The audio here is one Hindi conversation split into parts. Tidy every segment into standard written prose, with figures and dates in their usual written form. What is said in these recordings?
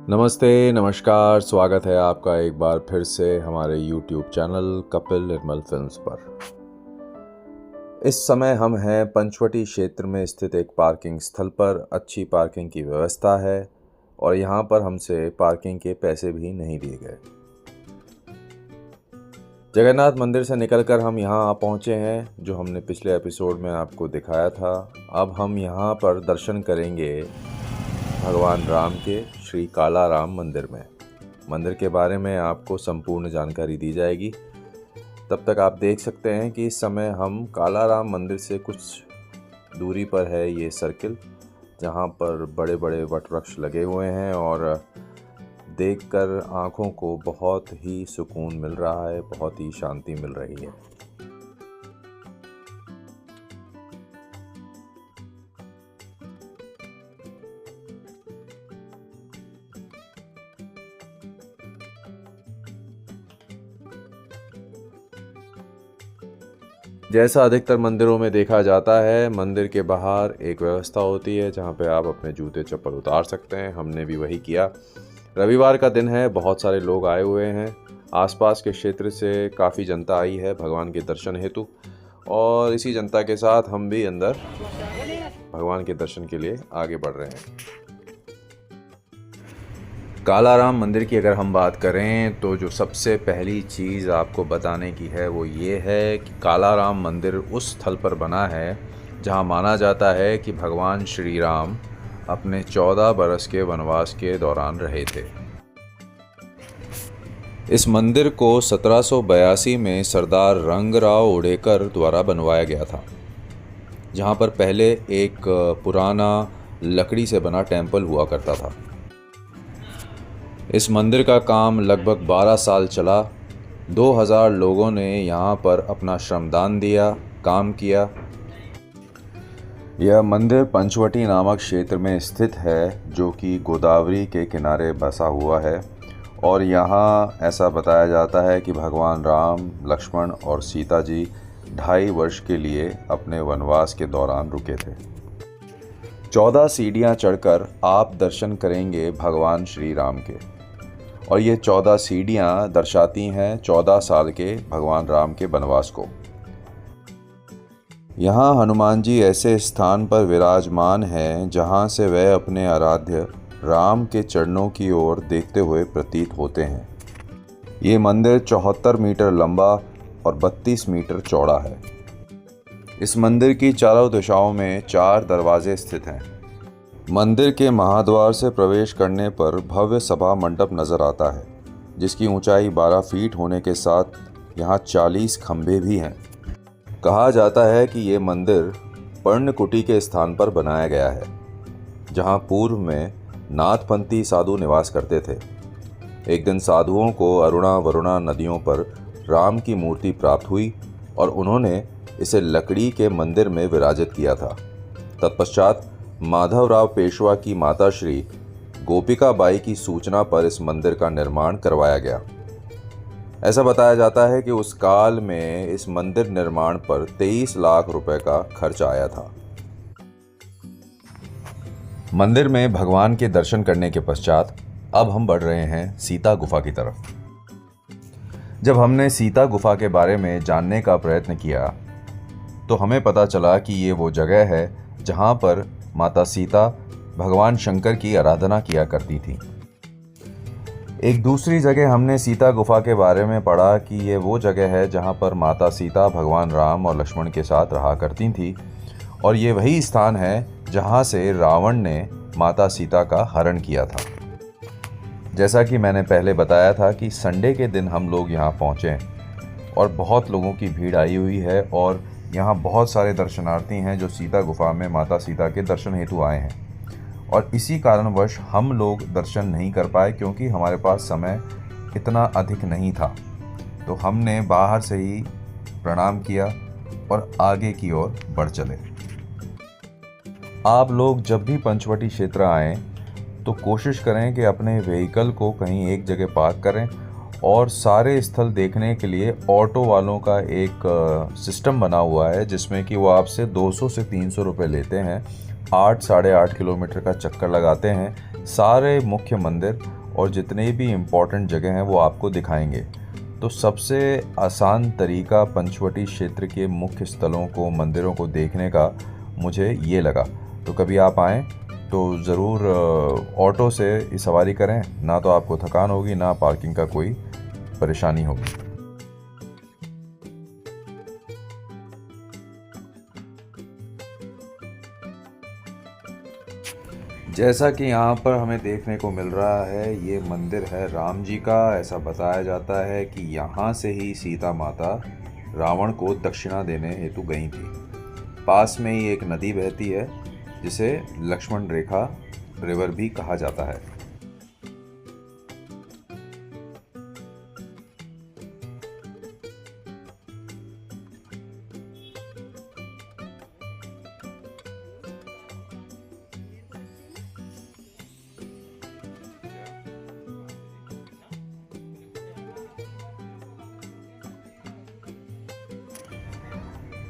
नमस्ते, नमस्कार, स्वागत है आपका एक बार फिर से हमारे YouTube चैनल कपिल निर्मल फिल्म्स पर। इस समय हम हैं पंचवटी क्षेत्र में स्थित एक पार्किंग स्थल पर। अच्छी पार्किंग की व्यवस्था है और यहाँ पर हमसे पार्किंग के पैसे भी नहीं लिए गए। जगन्नाथ मंदिर से निकलकर हम यहाँ आ पहुँचे हैं, जो हमने पिछले एपिसोड में आपको दिखाया था। अब हम यहाँ पर दर्शन करेंगे भगवान राम के श्री कालाराम मंदिर में। मंदिर के बारे में आपको संपूर्ण जानकारी दी जाएगी। तब तक आप देख सकते हैं कि इस समय हम कालाराम मंदिर से कुछ दूरी पर है ये सर्किल, जहाँ पर बड़े बड़े वट वृक्ष लगे हुए हैं और देखकर आँखों को बहुत ही सुकून मिल रहा है, बहुत ही शांति मिल रही है। जैसा अधिकतर मंदिरों में देखा जाता है, मंदिर के बाहर एक व्यवस्था होती है जहाँ पे आप अपने जूते चप्पल उतार सकते हैं। हमने भी वही किया। रविवार का दिन है, बहुत सारे लोग आए हुए हैं। आसपास के क्षेत्र से काफ़ी जनता आई है भगवान के दर्शन हेतु, और इसी जनता के साथ हम भी अंदर भगवान के दर्शन के लिए आगे बढ़ रहे हैं। कालाराम मंदिर की अगर हम बात करें तो जो सबसे पहली चीज़ आपको बताने की है वो ये है कि कालाराम मंदिर उस स्थल पर बना है जहां माना जाता है कि भगवान श्री राम अपने 14 बरस के वनवास के दौरान रहे थे। इस मंदिर को 1782 में सरदार रंगराव उडेकर द्वारा बनवाया गया था, जहां पर पहले एक पुराना लकड़ी से बना टेम्पल हुआ करता था। इस मंदिर का काम लगभग 12 साल चला। 2000 लोगों ने यहाँ पर अपना श्रमदान दिया, काम किया। यह मंदिर पंचवटी नामक क्षेत्र में स्थित है, जो कि गोदावरी के किनारे बसा हुआ है, और यहाँ ऐसा बताया जाता है कि भगवान राम, लक्ष्मण और सीता जी 2.5 वर्ष के लिए अपने वनवास के दौरान रुके थे। 14 सीढ़ियाँ चढ़कर आप दर्शन करेंगे भगवान श्री राम के, और ये 14 सीढ़ियाँ दर्शाती हैं 14 साल के भगवान राम के वनवास को। यहाँ हनुमान जी ऐसे स्थान पर विराजमान हैं जहाँ से वह अपने आराध्य राम के चरणों की ओर देखते हुए प्रतीत होते हैं। ये मंदिर 74 मीटर लंबा और 32 मीटर चौड़ा है। इस मंदिर की चारों दिशाओं में 4 दरवाजे स्थित हैं। मंदिर के महाद्वार से प्रवेश करने पर भव्य सभा मंडप नजर आता है, जिसकी ऊंचाई 12 फीट होने के साथ यहाँ 40 खंभे भी हैं। कहा जाता है कि ये मंदिर पर्णकुटी के स्थान पर बनाया गया है, जहाँ पूर्व में नाथपंथी साधु निवास करते थे। एक दिन साधुओं को अरुणा वरुणा नदियों पर राम की मूर्ति प्राप्त हुई और उन्होंने इसे लकड़ी के मंदिर में विराजित किया था। तत्पश्चात माधवराव पेशवा की माता श्री गोपिका बाई की सूचना पर इस मंदिर का निर्माण करवाया गया। ऐसा बताया जाता है कि उस काल में इस मंदिर निर्माण पर 23 लाख रुपए का खर्च आया था। मंदिर में भगवान के दर्शन करने के पश्चात अब हम बढ़ रहे हैं सीता गुफा की तरफ। जब हमने सीता गुफा के बारे में जानने का प्रयत्न किया तो हमें पता चला कि ये वो जगह है जहाँ पर माता सीता भगवान शंकर की आराधना किया करती थी। एक दूसरी जगह हमने सीता गुफा के बारे में पढ़ा कि ये वो जगह है जहाँ पर माता सीता भगवान राम और लक्ष्मण के साथ रहा करती थी, और ये वही स्थान है जहाँ से रावण ने माता सीता का हरण किया था। जैसा कि मैंने पहले बताया था कि संडे के दिन हम लोग यहाँ पहुँचे और बहुत लोगों की भीड़ आई हुई है, और यहाँ बहुत सारे दर्शनार्थी हैं जो सीता गुफा में माता सीता के दर्शन हेतु आए हैं, और इसी कारणवश हम लोग दर्शन नहीं कर पाए क्योंकि हमारे पास समय इतना अधिक नहीं था। तो हमने बाहर से ही प्रणाम किया और आगे की ओर बढ़ चले। आप लोग जब भी पंचवटी क्षेत्र आएँ तो कोशिश करें कि अपने व्हीकल को कहीं एक जगह पार्क करें, और सारे स्थल देखने के लिए ऑटो वालों का एक सिस्टम बना हुआ है, जिसमें कि वो आपसे 200 से 300 रुपये लेते हैं। 8 साढ़े 8 किलोमीटर का चक्कर लगाते हैं। सारे मुख्य मंदिर और जितने भी इम्पोर्टेंट जगह हैं वो आपको दिखाएंगे। तो सबसे आसान तरीका पंचवटी क्षेत्र के मुख्य स्थलों को, मंदिरों को देखने का मुझे ये लगा। तो कभी आप आएँ तो ज़रूर ऑटो से सवारी करें, ना तो आपको थकान होगी, ना पार्किंग का कोई परेशानी होगी। जैसा कि यहाँ पर हमें देखने को मिल रहा है, ये मंदिर है राम जी का। ऐसा बताया जाता है कि यहाँ से ही सीता माता रावण को दक्षिणा देने हेतु गई थी। पास में ही एक नदी बहती है जिसे लक्ष्मण रेखा रिवर भी कहा जाता है।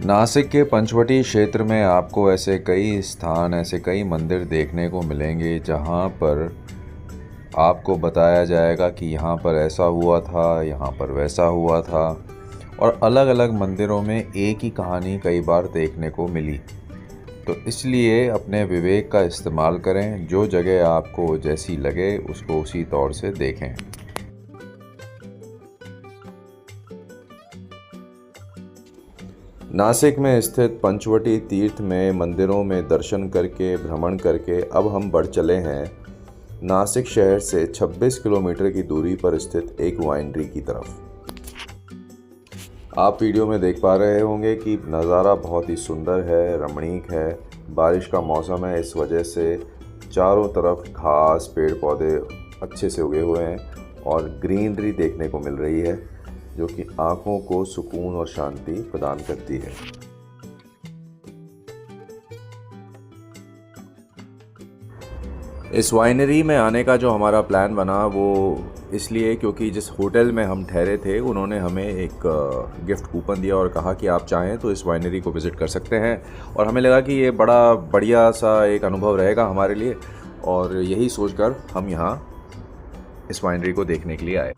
नासिक के पंचवटी क्षेत्र में आपको ऐसे कई स्थान, ऐसे कई मंदिर देखने को मिलेंगे जहाँ पर आपको बताया जाएगा कि यहाँ पर ऐसा हुआ था, यहाँ पर वैसा हुआ था। और अलग अलग मंदिरों में एक ही कहानी कई बार देखने को मिली। तो इसलिए अपने विवेक का इस्तेमाल करें, जो जगह आपको जैसी लगे उसको उसी तौर से देखें। नासिक में स्थित पंचवटी तीर्थ में मंदिरों में दर्शन करके, भ्रमण करके अब हम बढ़ चले हैं नासिक शहर से 26 किलोमीटर की दूरी पर स्थित एक वाइनरी की तरफ। आप वीडियो में देख पा रहे होंगे कि नज़ारा बहुत ही सुंदर है, रमणीक है। बारिश का मौसम है, इस वजह से चारों तरफ घास, पेड़ पौधे अच्छे से उगे हुए हैं और ग्रीनरी देखने को मिल रही है, जो कि आँखों को सुकून और शांति प्रदान करती है। इस वाइनरी में आने का जो हमारा प्लान बना वो इसलिए क्योंकि जिस होटल में हम ठहरे थे उन्होंने हमें एक गिफ्ट कूपन दिया और कहा कि आप चाहें तो इस वाइनरी को विज़िट कर सकते हैं। और हमें लगा कि ये बड़ा बढ़िया सा एक अनुभव रहेगा हमारे लिए, और यही सोचकर हम यहाँ इस वाइनरी को देखने के लिए आए।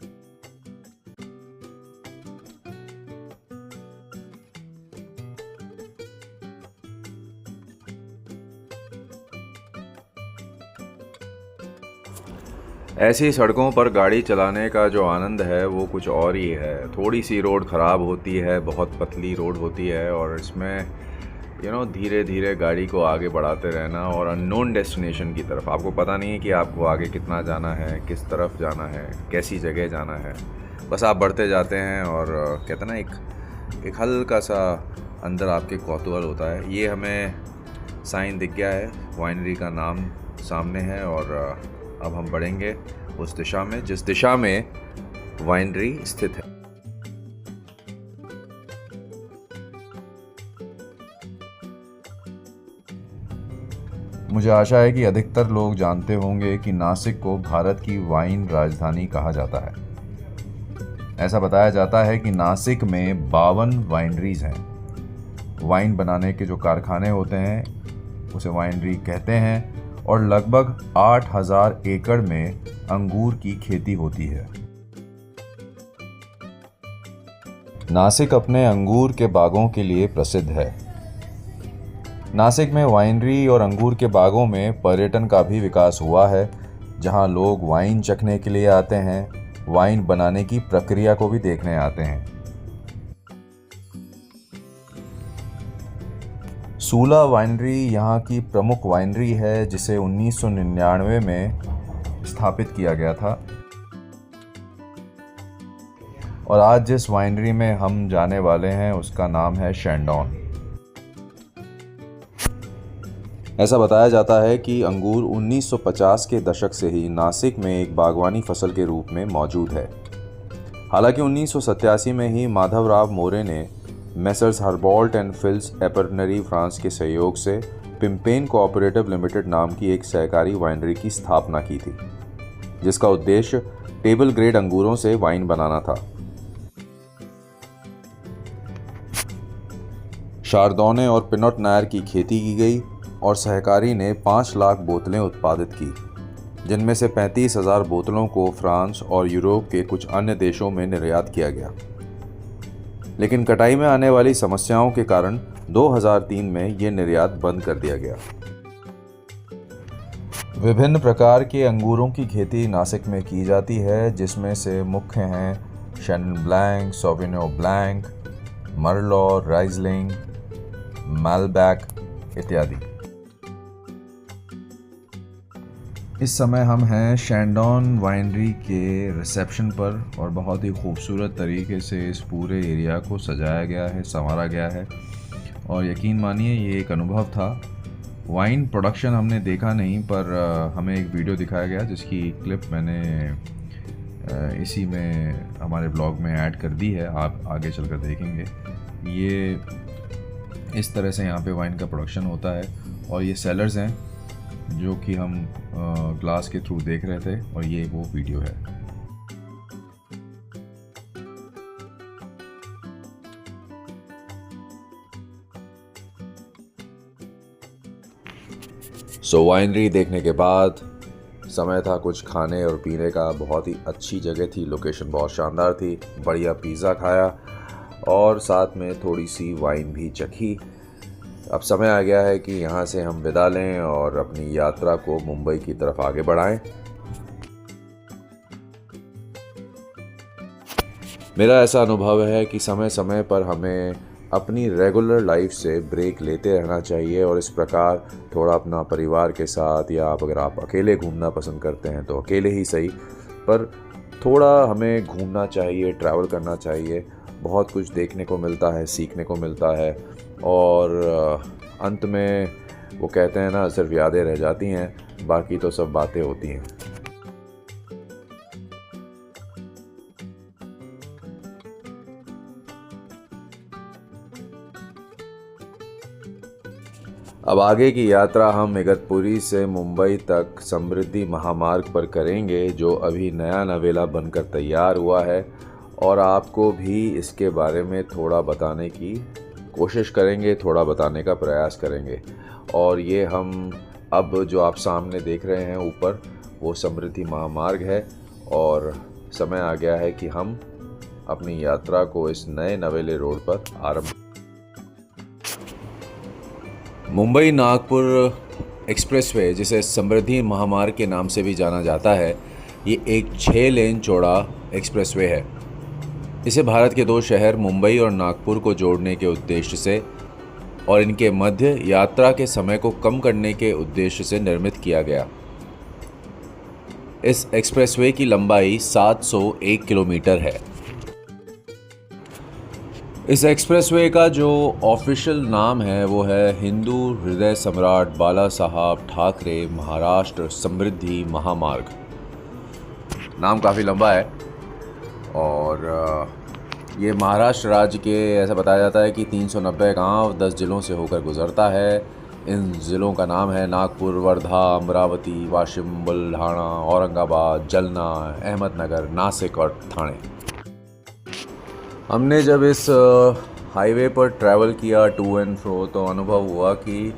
ऐसी सड़कों पर गाड़ी चलाने का जो आनंद है वो कुछ और ही है। थोड़ी सी रोड ख़राब होती है, बहुत पतली रोड होती है, और इसमें धीरे धीरे गाड़ी को आगे बढ़ाते रहना और अननोन डेस्टिनेशन की तरफ। आपको पता नहीं है कि आपको आगे कितना जाना है, किस तरफ जाना है, कैसी जगह जाना है। बस आप बढ़ते जाते हैं और कहते ना एक हल्का सा अंदर आपके कौतूहल होता है। ये हमें साइन दिख गया है, वाइनरी का नाम सामने है, और अब हम बढ़ेंगे उस दिशा में जिस दिशा में वाइनरी स्थित है। मुझे आशा है कि अधिकतर लोग जानते होंगे कि नासिक को भारत की वाइन राजधानी कहा जाता है। ऐसा बताया जाता है कि नासिक में 52 वाइनरीज हैं। वाइन बनाने के जो कारखाने होते हैं उसे वाइनरी कहते हैं, और लगभग 8000 एकड़ में अंगूर की खेती होती है। नासिक अपने अंगूर के बागों के लिए प्रसिद्ध है। नासिक में वाइनरी और अंगूर के बागों में पर्यटन का भी विकास हुआ है, जहां लोग वाइन चखने के लिए आते हैं, वाइन बनाने की प्रक्रिया को भी देखने आते हैं। सूला वाइनरी यहाँ की प्रमुख वाइनरी है, जिसे 1999 में स्थापित किया गया था। और आज जिस वाइनरी में हम जाने वाले हैं उसका नाम है शैंडॉन। ऐसा बताया जाता है कि अंगूर 1950 के दशक से ही नासिक में एक बागवानी फसल के रूप में मौजूद है। हालांकि 1987 में ही माधवराव मोरे ने मैसर्स हर्बॉल्ट एंड फिल्स एपर्नरी फ्रांस के सहयोग से पिम्पेन कोऑपरेटिव लिमिटेड नाम की एक सहकारी वाइनरी की स्थापना की थी, जिसका उद्देश्य टेबल ग्रेड अंगूरों से वाइन बनाना था। शारदोने और पिनोट नॉयर की खेती की गई और सहकारी ने 5 लाख बोतलें उत्पादित की। जिनमें से 35,000 बोतलों को फ्रांस और यूरोप के कुछ अन्य देशों में निर्यात किया गया। लेकिन कटाई में आने वाली समस्याओं के कारण 2003 में ये निर्यात बंद कर दिया गया। विभिन्न प्रकार के अंगूरों की खेती नासिक में की जाती है, जिसमें से मुख्य हैं शैंडन ब्लैंक, सॉविग्नो ब्लैंक, मर्लोट, राइजलिंग, मालबैक इत्यादि। इस समय हम हैं शैंडन वाइनरी के रिसेप्शन पर और बहुत ही खूबसूरत तरीके से इस पूरे एरिया को सजाया गया है, संवारा गया है और यकीन मानिए ये एक अनुभव था। वाइन प्रोडक्शन हमने देखा नहीं, पर हमें एक वीडियो दिखाया गया जिसकी क्लिप मैंने इसी में हमारे ब्लॉग में ऐड कर दी है, आप आगे चलकर देखेंगे। ये इस तरह से यहाँ पे वाइन का प्रोडक्शन होता है और ये सेलर्स हैं जो कि हम ग्लास के थ्रू देख रहे थे और ये वो वीडियो है। वाइनरी देखने के बाद समय था कुछ खाने और पीने का। बहुत ही अच्छी जगह थी, लोकेशन बहुत शानदार थी। बढ़िया पिज़्ज़ा खाया और साथ में थोड़ी सी वाइन भी चखी। अब समय आ गया है कि यहाँ से हम विदा लें और अपनी यात्रा को मुंबई की तरफ आगे बढ़ाएं। मेरा ऐसा अनुभव है कि समय समय पर हमें अपनी रेगुलर लाइफ से ब्रेक लेते रहना चाहिए और इस प्रकार थोड़ा अपना परिवार के साथ या अगर आप अकेले घूमना पसंद करते हैं तो अकेले ही सही, पर थोड़ा हमें घूमना चाहिए, ट्रैवल करना चाहिए। बहुत कुछ देखने को मिलता है, सीखने को मिलता है और अंत में वो कहते हैं ना, सिर्फ यादें रह जाती हैं, बाकी तो सब बातें होती हैं। अब आगे की यात्रा हम इगतपुरी से मुंबई तक समृद्धि महामार्ग पर करेंगे, जो अभी नया नवेला बनकर तैयार हुआ है और आपको भी इसके बारे में थोड़ा बताने की कोशिश करेंगे, थोड़ा बताने का प्रयास करेंगे। और ये हम अब जो आप सामने देख रहे हैं ऊपर, वो समृद्धि महामार्ग है और समय आ गया है कि हम अपनी यात्रा को इस नए नवेले रोड पर आरंभ। मुंबई नागपुर एक्सप्रेसवे, जिसे समृद्धि महामार्ग के नाम से भी जाना जाता है, ये एक 6 लेन चौड़ा एक्सप्रेसवे है। इसे भारत के 2 शहर मुंबई और नागपुर को जोड़ने के उद्देश्य से और इनके मध्य यात्रा के समय को कम करने के उद्देश्य से निर्मित किया गया। इस एक्सप्रेसवे की लंबाई 701 किलोमीटर है। इस एक्सप्रेसवे का जो ऑफिशियल नाम है वो है हिंदू हृदय सम्राट बाला साहब ठाकरे महाराष्ट्र समृद्धि महामार्ग। नाम काफ़ी लंबा है और ये महाराष्ट्र राज्य के, ऐसा बताया जाता है कि 390 गांव 10 जिलों से होकर गुजरता है। इन ज़िलों का नाम है नागपुर, वर्धा, अमरावती, वाशिम, बुलढाणा, औरंगाबाद, जलना, अहमदनगर, नासिक और ठाणे। हमने जब इस हाईवे पर ट्रैवल किया टू एंड फ्रो, तो अनुभव हुआ कि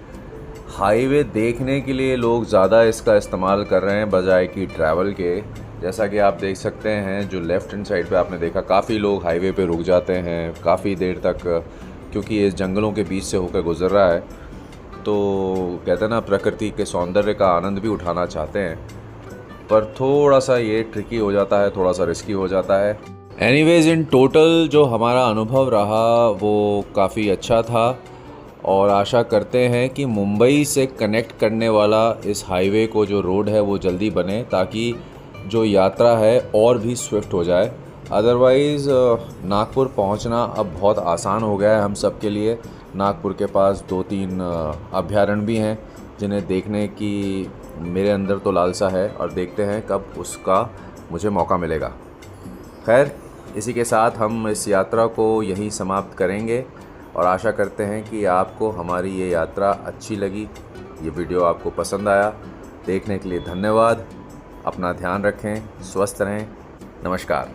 हाईवे देखने के लिए लोग ज़्यादा इसका इस्तेमाल कर रहे हैं बजाय कि ट्रैवल के। जैसा कि आप देख सकते हैं, जो लेफ़्ट हैंड साइड पे आपने देखा, काफ़ी लोग हाईवे पे रुक जाते हैं काफ़ी देर तक, क्योंकि ये जंगलों के बीच से होकर गुजर रहा है। तो कहते हैं ना, प्रकृति के सौंदर्य का आनंद भी उठाना चाहते हैं, पर थोड़ा सा ये ट्रिकी हो जाता है, थोड़ा सा रिस्की हो जाता है। एनीवेज़, इन टोटल जो हमारा अनुभव रहा वो काफ़ी अच्छा था और आशा करते हैं कि मुंबई से कनेक्ट करने वाला इस हाईवे को जो रोड है वो जल्दी बने, ताकि जो यात्रा है और भी स्विफ्ट हो जाए। अदरवाइज़ नागपुर पहुंचना अब बहुत आसान हो गया है हम सब के लिए। नागपुर के पास 2-3 अभयारण्य भी हैं जिन्हें देखने की मेरे अंदर तो लालसा है और देखते हैं कब उसका मुझे मौका मिलेगा। खैर, इसी के साथ हम इस यात्रा को यहीं समाप्त करेंगे और आशा करते हैं कि आपको हमारी ये यात्रा अच्छी लगी, ये वीडियो आपको पसंद आया। देखने के लिए धन्यवाद। अपना ध्यान रखें, स्वस्थ रहें। नमस्कार।